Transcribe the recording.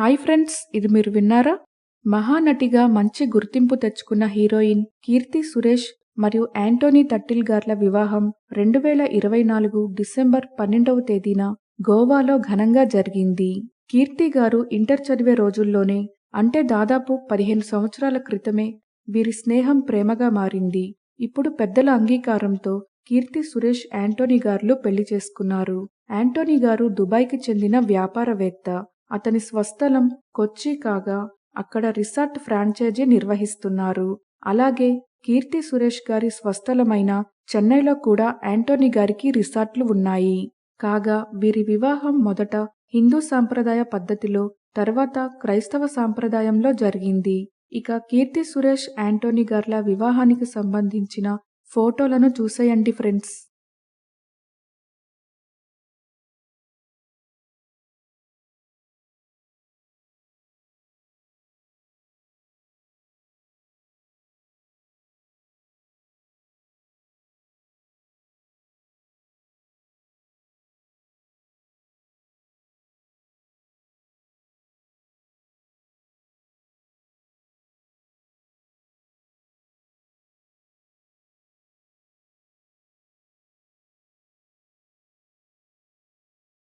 Hi friends, ఇది మీరు విన్నారా? మహానటిగా మంచి గుర్తింపు తెచ్చుకున్న హీరోయిన్ కీర్తి సురేష్ మరియు యాంటోనీ తట్టిల్ గార్ల వివాహం 2024 డిసెంబర్ 12వ తేదీన గోవాలో ఘనంగా జరిగింది. కీర్తి గారు ఇంటర్ చదివే రోజుల్లోనే, అంటే దాదాపు 15 సంవత్సరాల క్రితమే వీరి స్నేహం ప్రేమగా మారింది. ఇప్పుడు పెద్దల అంగీకారంతో కీర్తి సురేష్ యాంటోనీ గార్లు పెళ్లి చేసుకున్నారు. యాంటోనీ గారు దుబాయ్కి చెందిన వ్యాపారవేత్త. అతని స్వస్థలం కొచ్చి కాగా అక్కడ రిసార్ట్ ఫ్రాంచైజీ నిర్వహిస్తున్నారు. అలాగే కీర్తి సురేష్ గారి స్వస్థలమైన చెన్నైలో కూడా యాంటోనీ గారికి రిసార్ట్లు ఉన్నాయి. కాగా వీరి వివాహం మొదట హిందూ సాంప్రదాయ పద్ధతిలో, తర్వాత క్రైస్తవ సాంప్రదాయంలో జరిగింది. ఇక కీర్తి సురేష్ యాంటోనీ గార్ల వివాహానికి సంబంధించిన ఫోటోలను చూసేయండి ఫ్రెండ్స్.